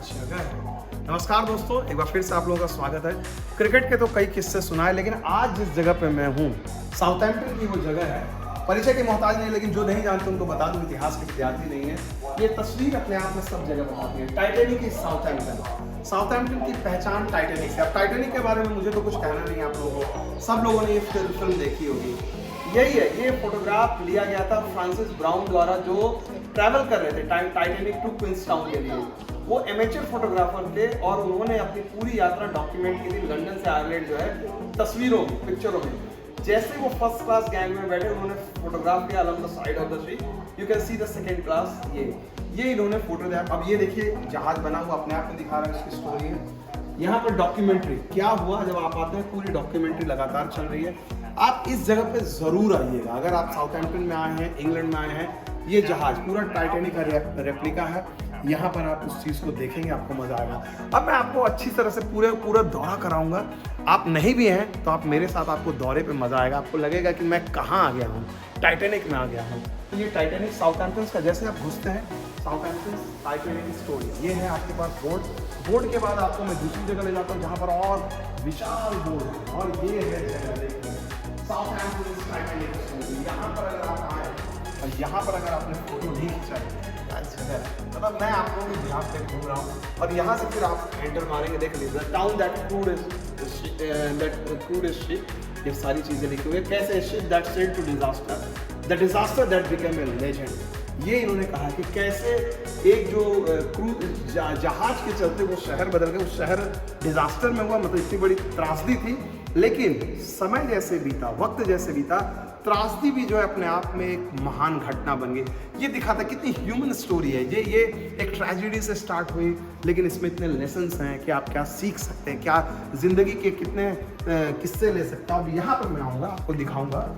जगह है। नमस्कार दोस्तों, एक बार फिर से आप लोगों का स्वागत है। क्रिकेट के तो कई किस्से सुनाए, लेकिन आज जिस जगह पे मैं हूँ साउथहैम्पटन की वो जगह है। परिचय की मोहताज नहीं, लेकिन जो नहीं जानते उनको बता दूं, इतिहास के विद्यार्थी नहीं है। ये तस्वीर अपने आप में सब जगह बताती है। Titanic is Southampton. साउथहैम्पटन की पहचान टाइटैनिक से। अब टाइटैनिक के बारे में मुझे तो कुछ कहना नहीं है आप लोगों को, सब लोगों ने ये फिल्म देखी होगी। यही है, ये फोटोग्राफ लिया गया था फ्रांसिस ब्राउन द्वारा, जो ट्रैवल कर रहे थे टाइटैनिक टू क्वींसटाउन के लिए। वो एमेचर फोटोग्राफर थे और उन्होंने अपनी पूरी यात्रा डॉक्यूमेंट की थी लंदन से आयरलैंड जो है, तस्वीरों में, पिक्चरों में। जैसे वो फर्स्ट क्लास गैंग में बैठे, उन्होंने फोटोग्राफ किया along the side of the ship. You can see the second class. ये इन्होंने फोटो दिया। अब ये देखिए, जहाज बना हुआ अपने आप में दिखा रहा है, इसकी स्टोरी है। यहाँ पर डॉक्यूमेंट्री क्या हुआ जब आप आते हैं, पूरी डॉक्यूमेंट्री लगातार चल रही है। आप इस जगह पे जरूर आइएगा अगर आप साउथहैम्पटन में आए हैं, इंग्लैंड में आए हैं। ये जहाज पूरा टाइटैनिक का रेप्लिका है। यहाँ पर आप उस चीज़ को देखेंगे, आपको मजा आएगा। अब मैं आपको अच्छी तरह से पूरा दौरा कराऊंगा। आप नहीं भी हैं तो आप मेरे साथ, आपको दौरे पे मजा आएगा। आपको लगेगा कि मैं कहाँ आ गया हूँ, टाइटैनिक में आ गया हूँ। तो ये टाइटैनिक साउथहैम्पटन का, जैसे आप घुसते हैं साउथहैम्पटन टाइटैनिक स्टोरी, ये है आपके पास बोर्ड के बाद आपको मैं दूसरी जगह ले जाता हूँ जहाँ पर और विशाल बोर्ड है, और ये है जगह देखिए साउथहैम्पटन टाइटैनिक स्टोरी। यहाँ पर अगर आप आए और यहाँ पर अगर आपने फोटो नहीं खिंचाई, मतलब मैं आप लोगों के बिहार पे घूम रहा हूँ, और यहाँ से फिर आप एंटर मारेंगे, देख लीजिए town that crude is ship. ये सारी चीजें लिखी हुई है। कैसे ship that sailed to disaster, the disaster that became a legend. ये इन्होंने कहा कि कैसे एक जो जहाज के चलते वो शहर बदल गए, उस शहर डिजास्टर में हुआ, मतलब इतनी बड़ी त्रासदी थी। लेकिन समय जैसे बीता, वक्त जैसे बीता, त्रासदी भी जो है अपने आप में एक महान घटना बन गई। ये दिखाता कितनी ह्यूमन स्टोरी है। ये एक ट्रेजेडी से स्टार्ट हुई, लेकिन इसमें इतने लेसन्स हैं कि आप क्या सीख सकते हैं, क्या जिंदगी के कितने किस्से ले सकते हैं। अब यहाँ पर मैं आऊँगा, आपको दिखाऊंगा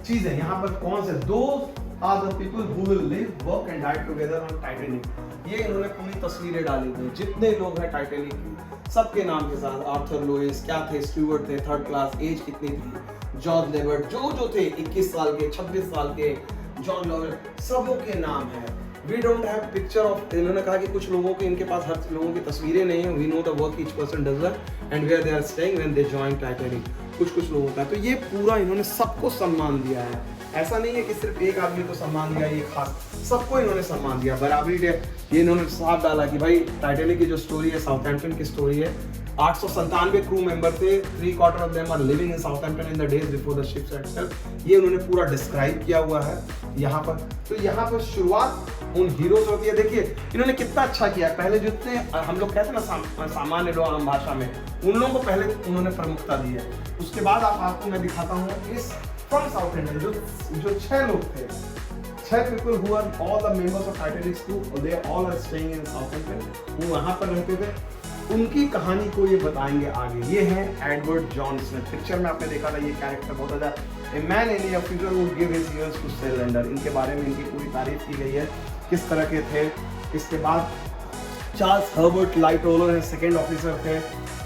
चीज़ें। यहाँ पर कौन से दो are the people who will live, work and die together on Titanic. ये इन्होंने पूरी तस्वीरें डाली थी, जितने लोग हैं टाइटैनिक की, सबके नाम के साथ। आर्थर लुइस क्या थे, स्टुअर्ट थे, थर्ड क्लास, एज कितनी थी, जॉर्ज लेवर्ट जो थे 21 साल के, 26 साल के, जॉन लॉवेल, सबों के नाम है। We don't have picture of, इन्होंने कहा कि कुछ लोगों के, इनके पास हर लोगों की तस्वीरें नहीं है। We know the work each person does and where they are staying when they join Titanic. कुछ लोगों का तो ये पूरा इन्होंने सबको सम्मान दिया है। ऐसा नहीं है कि सिर्फ एक आदमी को सम्मान दिया, ये खास, सबको इन्होंने सम्मान दिया, बराबरी दिया। ये इन्होंने साफ डाला कि भाई टाइटैनिक की जो स्टोरी है साउथहैम्पटन की स्टोरी है। 897 क्रू मेंबर थे, 3/4 of them are living in Southampton in the days before the ship set sail. ये उन्होंने पूरा डिस्क्राइब किया हुआ है यहाँ पर। तो यहाँ पर शुरुआत उन हीरो से होती है। देखिए इन्होंने कितना अच्छा किया। पहले जितने हम लोग कहते हैं ना सामान्य लोग आम भाषा में, उन लोगों को पहले उन्होंने प्रमुखता दी है। उसके बाद आपको मैं दिखाता हूँ इस फ्रॉम साउथहैम्पटन जो 6 लोग थे, 6 people who are all the members of Titanic crew, they all are staying in Southampton. वो वहाँ पर रहते थे, उनकी कहानी को ये बताएंगे आगे। ये है एडवर्ड जॉन स्मिथ। पिक्चर में आपने देखा था ये कैरेक्टर बहुत अच्छा। A man in a future would give his years to surrender. इनके बारे में इनकी पूरी तारीफ की गई है, किस तरह के थे। इसके बाद चार्ल्स हर्बर्ट लाइटरोलर है, सेकेंड ऑफिसर थे,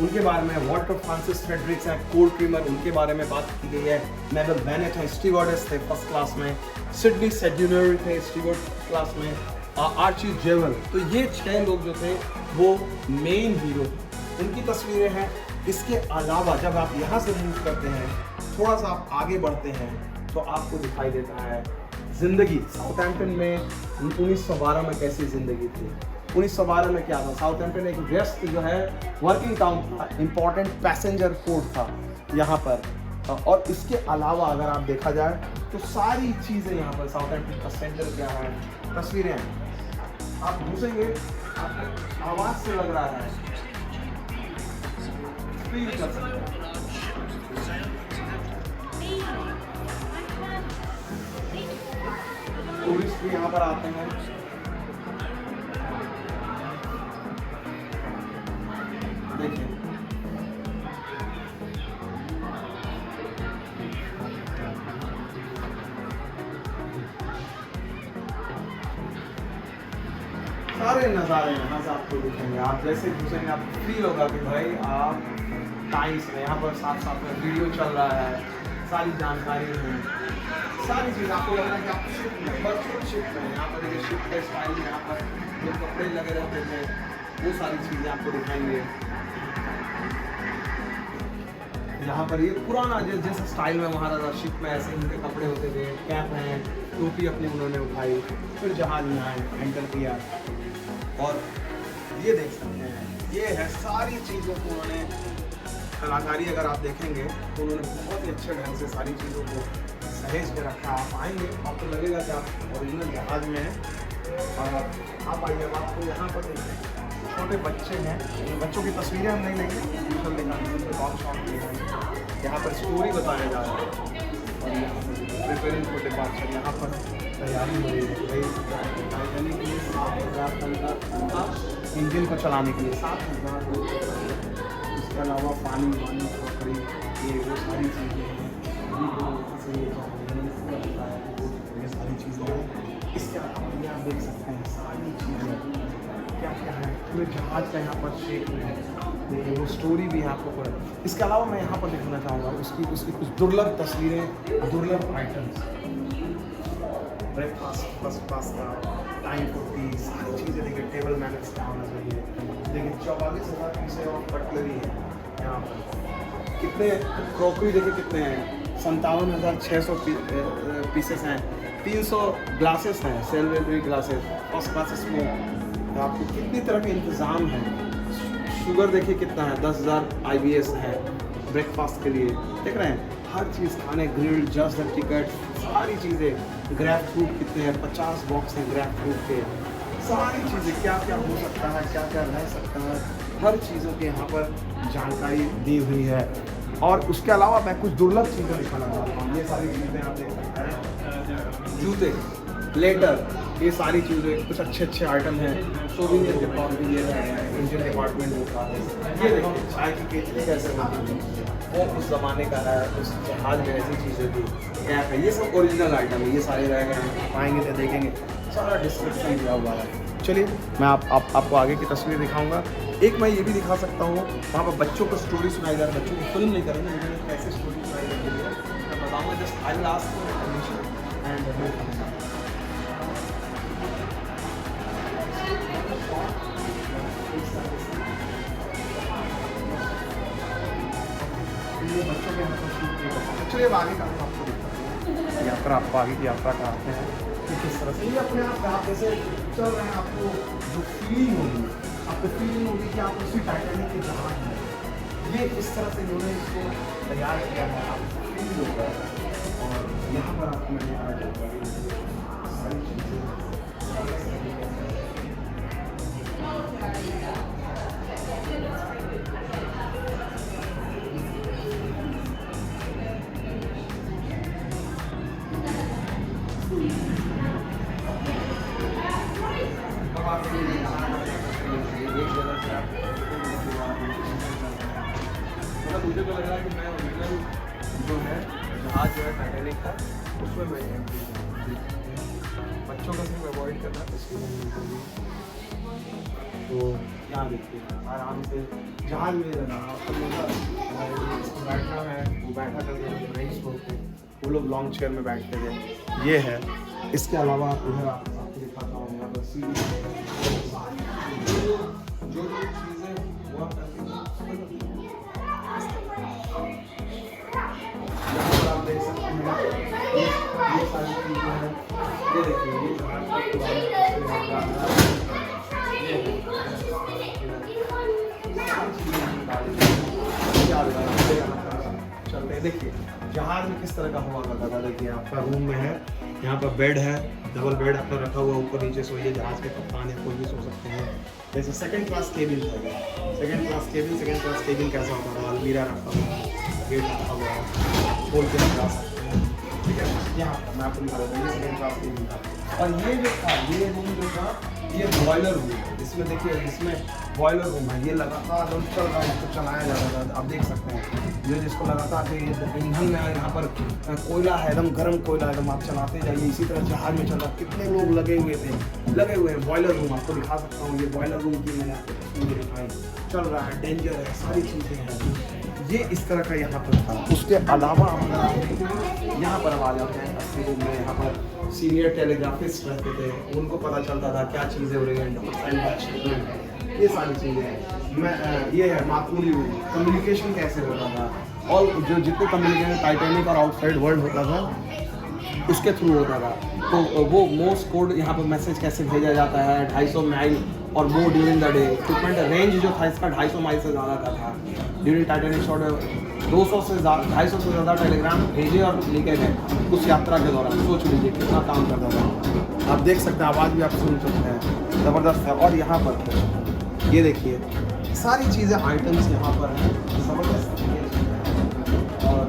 उनके बारे में। वॉल्टर फ्रांसिस फ्रेडरिक्स हैं, कोल ट्रिमर, उनके बारे में बात की गई है। मेबल बेनेट है, स्टीवर्डेस थे फर्स्ट क्लास में। सिडनी सेड्यूलर थे स्टीवर्ड क्लास में। आर्ची जेवल। तो ये 6 लोग जो थे वो मेन हीरो, उनकी तस्वीरें हैं। इसके अलावा जब आप यहाँ से मूव करते हैं, थोड़ा सा आप आगे बढ़ते हैं, तो आपको दिखाई देता है जिंदगी साउथहैम्पटन में 1912 में कैसी जिंदगी थी। 1912 में क्या था, साउथहैम्पटन एक व्यस्त जो है वर्किंग टाउन था, इंपॉर्टेंट पैसेंजर पोर्ट था यहाँ पर। और इसके अलावा अगर आप देखा जाए तो सारी चीज़ें यहाँ पर, साउथहैम्पटन का सेंटर क्या है, तस्वीरें हैं। आप घुसेंगे, आपको आवाज़ से लग रहा है, फील कर सकते हैं। टूरिस्ट भी यहाँ पर आते हैं। देखिए सारे नज़ारे यहाँ से आपको दिखेंगे। आप जैसे घुसेंगे आपको फील होगा कि भाई आप टाइम्स में, यहाँ पर साथ साथ में वीडियो चल रहा है, सारी जानकारी है, सारी चीज़ आपको लग रहा है कि आप शिप में, बर्चुअल शिप में। यहाँ पर देखिए शिप का स्टाइल यहाँ पर जो कपड़े लगे रहते थे वो सारी चीज़ें आपको दिखाएंगे। यहाँ पर ये पुराना जैसे स्टाइल में महाराजा शिप में ऐसे उनके कपड़े होते थे, कैप हैं, टोपी अपनी उन्होंने उठाई, फिर जहाज में आए, एंटर किया। और ये देख सकते हैं, ये है सारी चीज़ों को उन्होंने कलाकारी अगर आप देखेंगे तो उन्होंने बहुत ही अच्छे ढंग से सारी चीज़ों को सहेज के रखा। आप आएंगे आपको लगेगा कि आप ओरिजिनल जहाज में हैं। और आप आइए, आपको यहाँ पर छोटे बच्चे हैं, बच्चों की तस्वीरें हम नहीं लेंगे, यहाँ पर स्टोरी बताया जा रहा है। और यहाँ पर प्रिपेयरिंग फॉर डिपार्चर, यहाँ पर तैयारी हो रही है टाइटैनिक के लिए 7,000 टन का इंजन को चलाने के लिए 7,000। इसके अलावा पानी खोखरी, ये वो सारी चीज़ें हैं, ये सारी चीज़ें हैं। इसके अलावा ये आप देख सकते हैं सारी चीज़ें क्या क्या है, पूरे जहाज का यहाँ पर शेप में है। देखिए वो स्टोरी भी है आपको पूरा। इसके अलावा मैं यहाँ पर दिखाना चाहूँगा उसकी कुछ दुर्लभ तस्वीरें, दुर्लभ आइटम्स, ब्रेकफास्ट, फर्स्ट क्लास का, टाइम फॉर टी, सारी चीज़ें देखिए। टेबल मैनर्स क्या होना चाहिए। देखिए 44,000 पीसें ऑफ कटलरी है यहाँ पर। कितने क्रॉकरी देखिए कितने हैं, 57,600 पीसेस हैं। 300 ग्लासेस हैं, silvery glasses, first class smoke. आपको कितनी तरह के इंतज़ाम है। शुगर देखिए कितना है, 10,000 IBS है ब्रेकफास्ट के लिए, देख रहे हैं। हर चीज़ खाने, ग्रिल्ड, जस्ट द टिकट, सारी चीज़ें। ग्रैप फ्रूट कितने हैं, 50 बॉक्स हैं ग्रैप फ्रूट के। सारी चीज़ें क्या क्या हो सकता है, क्या क्या रह सकता है, हर चीज़ों के यहाँ पर जानकारी दी हुई है। और उसके अलावा मैं कुछ दुर्लभ चीज़ें दिखाना चाहता हूँ। ये सारी चीज़ें आप देख सकते हैं, जूते, लेटर, ये सारी चीज़ें, कुछ अच्छे आइटम हैं। सोविनियर डिपार्टमेंट, ये है इंजन डिपार्टमेंट होता है। ये देखिए चाय की केतली कैसे होती थी, वो उस ज़माने का है, उस जहाज में ऐसी चीज़ें थी। कैप है, ये सब ओरिजिनल आइटम है। ये सारे रह गए हैं, आएंगे तो देखेंगे, सारा डिस्क्रिप्शन दिया हुआ है। चलिए मैं आपको आगे की तस्वीर दिखाऊंगा। एक मैं ये भी दिखा सकता हूँ, वहाँ पर बच्चों को स्टोरी सुनाई जा रही है। बच्चों को फिल्म नहीं करेंगे, लेकिन कैसे स्टोरी सुनाई जा रही है मैं बताऊँगा। Just I will ask for permission and बच्चों के मतलब शूट नहीं कर सकते। चलिए आगे का आपको दिखाते हैं, यात्रा आपको आगे की यात्रा कराते हैं कि किस तरह से ये अपने आप जैसे चल रहे हैं। आपको जो फीलिंग होगी, कि आप उसी टाइटैनिक के जहाज में, ये इस तरह से इन्होंने इसको तैयार किया है, आपको फील होगा। और यहाँ पर आपको मैंने सारी चीज़ें मतलब मुझे तो लग रहा है कि मैं ओरिजिनल जो है जहाज जो है टाइटैनिक का, उसमें मैं बच्चों का सिर्फ अवॉइड करना तो यहाँ देखिए आराम से जहाज में रहना। बैठना है वो बैठा करके रईस होते, वो लोग लॉन्ग चेयर में बैठते थे। ये है। इसके अलावा उधर आपको दिखाता हूँ, यहाँ पर सीढ़ी जो चीज़ें हुआ करती हैं आप देख सकते हैं। ये सारी चीज़ें हैं, ये देखिए चलते हैं। देखिए जहाज में किस तरह का हुआ करता था। देखिए आपका रूम में है, यहाँ पर बेड है, डबल बेड आपका रखा हुआ, ऊपर नीचे सोइए। जहाज के कप्तान या कोई भी सो सकते हैं। जैसे सेकंड क्लास केबिन था ये, सेकंड क्लास केबिन कैसा होता था, अलमीरा रखा हुआ, गेट रखा हुआ है, खोल के जा सकते हैं। ठीक है, यहाँ पर मैं आपको दिखा देता हूँ, ये सेकंड क्लास केबिन था। और ये जो था, ये रूम जो था, ये बॉयलर रूम है। इसमें देखिए, इसमें बॉयलर रूम है। ये लगातार जब चल रहा है, इसको चलाया जा रहा है, आप देख सकते हैं। ये जिसको लगातार ईंधन में यहाँ पर कोयला है, एकदम गर्म कोयला, एकदम आप चलाते जाइए। इसी तरह जहाज में चल रहा, कितने लोग लगे हुए हैं। बॉयलर रूम आपको दिखा सकता हूँ। ये बॉयलर रूम की मैंने आपको तस्वीर दिखाई, चल रहा है, डेंजर है, सारी चीज़ें हैं। ये इस तरह का यहाँ पर था। उसके अलावा हम यहाँ पर अब आ जाते हैं 80 रूम में। यहाँ पर सीनियर टेलीग्राफिस्ट रहते थे, उनको पता चलता था क्या चीज़ें हो रही हैं, ये सारी चीज़ें। मैं ये है माकूली रूम, कम्युनिकेशन कैसे होता था और जो जितने कम्युनिकेशन टाइटैनिक और आउटसाइड वर्ल्ड होता था उसके थ्रू होता था। तो वो मोस्ट कोड यहाँ पर मैसेज कैसे भेजा जाता है 250 माइल और मोर during the day. Equipment range जो था इसका 250 माइल से ज़्यादा का था। ड्यूरिंग टाइटैनिक शॉट 200 से 250 से ज़्यादा टेलीग्राम भेजे और लिखे गए उस यात्रा के दौरान। सोच लीजिए कितना काम करता था। आप देख सकते हैं, आवाज़ भी आप सुन सकते हैं, ज़बरदस्त है। और यहाँ पर ये देखिए सारी चीज़ें आइटम्स यहाँ पर हैं, ज़बरदस्त। और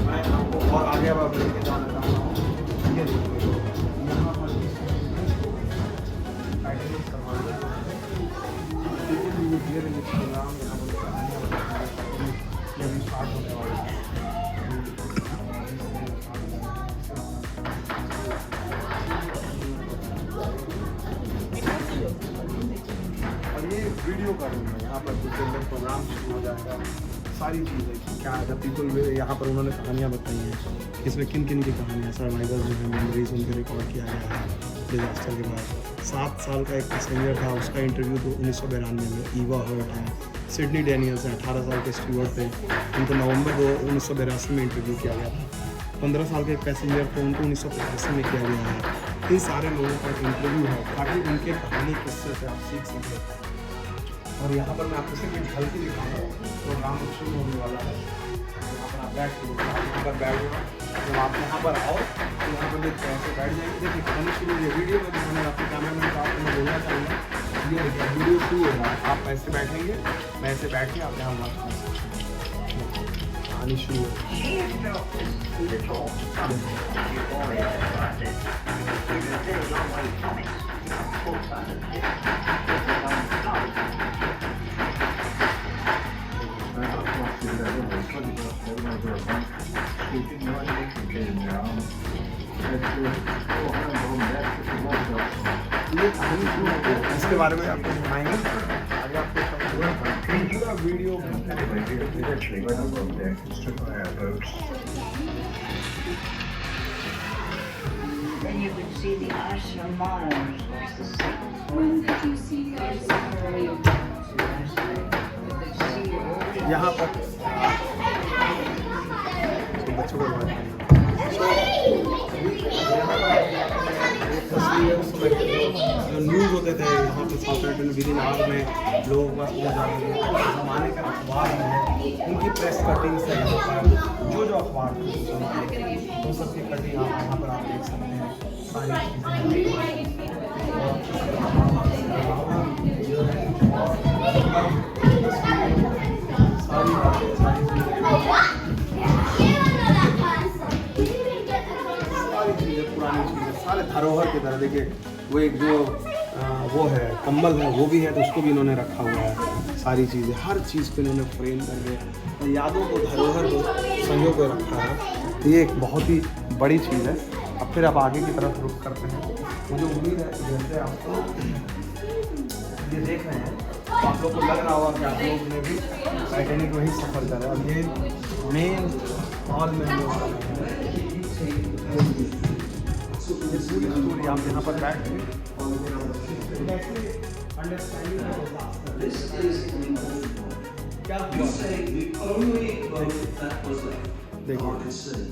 मैं आपको और आगे अब लेके जाना चाहूँगा। ये देखिए यहाँ पर टाइटैनिक स्टार्ट होने वाला है। और ये वीडियो का रूम है, यहाँ पर कुछ देर प्रोग्राम शुरू हो जाएगा। सारी चीज़ें क्या है, पीपल यहाँ पर उन्होंने कहानियाँ बताई हैं। इसमें किन किन की कहानियाँ, सर्वाइवल जो है मेमोरीज उनके रिकॉर्ड किया गया है डिजास्टर के बाद। 7 साल का एक पैसेंजर था, उसका इंटरव्यू तो 1992 में। ईवा हर्ट है, सिडनी डैनियल्स हैं, 18 साल के स्टीवर्ड थे, उनको नवंबर 1982 में इंटरव्यू किया गया था। 15 साल के एक पैसेंजर थे, उनको 1985 में किया गया है। इन सारे लोगों का इंटरव्यू है ताकि उनके कहानी किस्से से आप सीख सकें। और यहाँ पर मैं आपको सिर्फ एक झलकी दिखाऊंगा, प्रोग्राम शुरू होने वाला है। यहाँ पर आप यहाँ पर बैठ जाओ। जब आप यहाँ पर आओ तो यहाँ पर देखते हैं, ऐसे बैठ जाएंगे। देखिए कहानी शुरू हुई है। वीडियो में दिखाने आपके कैमरा मैन को आपको मैं बोलना चाहूँगा, ये देखिए वीडियो शुरू होगा। आप ऐसे बैठेंगे, मैं ऐसे बैठ के आप यहाँ बात कहानी शुरू इसके बारे में आपको बताएंगे। आगे आपको पूरा video Then you could see the ashram miles across the sea. When did you see It's that? unbelievable. You could see all the यहाँ पर बच्चों को जो न्यूज़ होते थे यहाँ पे साउथ विद इन आवर में लोग बस ज़माने का अखबार है, उनकी प्रेस कटिंग्स है। यहाँ पर जो जो अखबार थे उन सब की कटिंग आप यहाँ पर आप देख सकते हैं। सारी चीज़ें पुरानी चीज़ें सारे धरोहर की तरह। देखिए वो एक जो वो है कम्बल है, वो भी है, तो उसको भी इन्होंने रखा हुआ है। सारी चीज़ें, हर चीज़ को इन्होंने फ्रेम करके यादों को, धरोहर को संजो के रखा है। तो ये एक बहुत ही बड़ी चीज़ है। अब फिर आप आगे की तरफ रुख करते हैं। मुझे उम्मीद है जैसे आपको ये देख रहे हैं तो आप लोग को लग रहा होगा कि आप लोग ने भी टाइटैनिक में ही सफ़र करा। अब ये मेन हॉल में हम लोग पूरी स्टोरी आप यहाँ पर बैठ के This is क्या you say the only boat that was left देखो on the sea.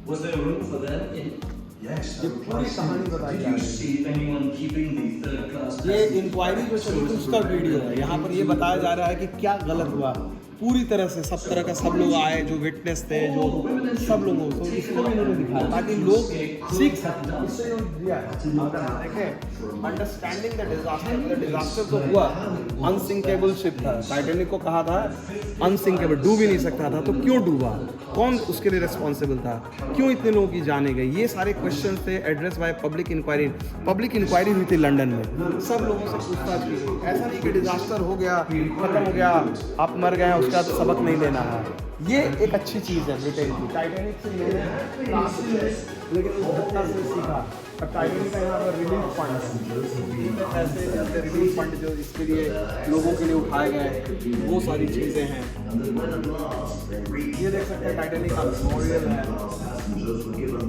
Was there room for them in? Yes. ये पूरी कहानी बताई Did जा you रही है। see anyone keeping the third class? ये इंक्वायरी जो चली थी उसका वीडियो है। यहाँ पर ये बताया जा रहा है कि क्या गलत हुआ पूरी तरह से। सब तरह का सब लोग आए जो विटनेस थे, जो सब लोगों को इसको भी इन्होंने दिखाया ताकि लोग सीख सकें। इससे इन्होंने दिया है। देखें अंडरस्टैंडिंग द डिजास्टर तो हुआ, अनसिंकेबल शिप था। टाइटैनिक को कहा था अनसिंकेबल, डूब ही नहीं सकता था। तो क्यों डूबा, कौन उसके लिए रिस्पॉन्सिबल था, क्यों इतने लोगों की जाने गई, ये सारे क्वेश्चन थे address by public inquiry. Public inquiry हुई थी लंदन में, सब लोगों से पूछताछ की गई। ऐसा नहीं कि डिजास्टर हो गया, खत्म हो गया, आप मर गए, उसका तो सबक नहीं लेना है। ये एक अच्छी चीज़ है ब्रिटेन की। टाइटैनिक से लेकिन उस घटना से सीखा। और टाइटैनिक का यहाँ पर रिलीफ फंड है, पैसे जैसे रिलीफ फंड जो इसके लिए लोगों के लिए उठाए गए वो सारी चीज़ें हैं। ये देख सकते हैं टाइटैनिक का मेमोरियल है,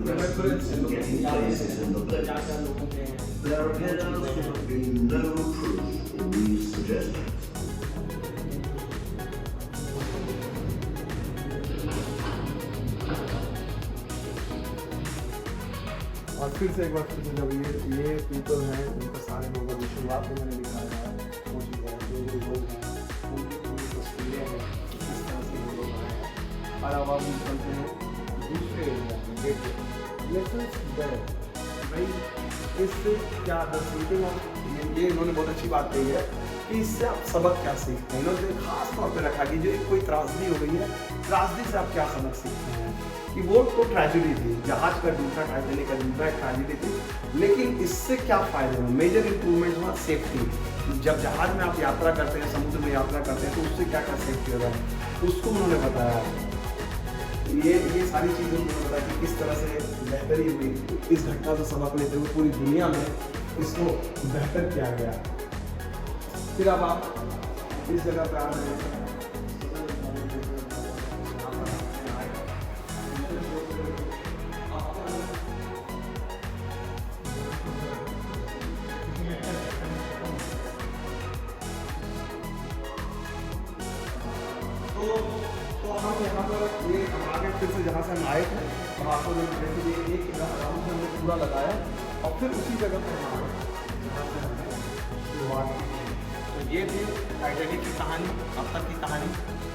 remembrance क्या क्या लोगों के हैं, और फिर से एक बार फिर से जब ये पीपल हैं उनका सारे लोगों की शुरुआत में मैंने दिखाया है वो चीज़ है जो लोग हैं उनकी पूरी तस्वीरें हैं किस तरह से ये लोग आए हैं। और अब हम चलते हैं दूसरे एरिया में देखिए भाई इससे क्या ये इन्होंने बहुत अच्छी बात कही है कि इससे आप सबक क्या सीखते हैं। इन्होंने खास तौर पे रखा कि जो कोई त्रासदी हो गई है, त्रासदी से आप क्या सबक सीखते हैं कि वो तो ट्रेजेडी थी, जहाज का डूबना, टाइटैनिक का डूबना एक ट्रेजेडी थी, लेकिन इससे क्या फ़ायदे हुए, मेजर इंप्रूवमेंट हुआ सेफ्टी। जब जहाज में आप यात्रा करते हैं, समुद्र में यात्रा करते हैं तो उससे क्या क्या सेफ्टी होगा उसको उन्होंने बताया। ये सारी चीज़ें उन्होंने बताया कि किस तरह से बेहतरी हुई, इस घटना से सबक लेते हुए पूरी दुनिया में इसको बेहतर किया गया। फिर अब आप इस जगह पर आ रहे हैं, तो हम यहाँ पर ये आगे फिर से जहाँ से हम आए थे हम आपको जैसे ये एक राउंड से हमने पूरा लगाया और फिर उसी जगह पर हम आए जहाँ से हमने शुरुआत की। तो ये थी टाइटैनिक की कहानी, अब तक की कहानी।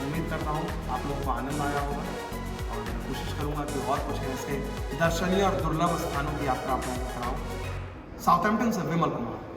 उम्मीद करता हूँ आप लोगों को आनंद आया होगा और मैं कोशिश करूँगा कि और कुछ ऐसे दर्शनीय और दुर्लभ स्थानों की यात्रा आप लोगों को कराऊँ। साउथहैम्पटन से विमल कुमार।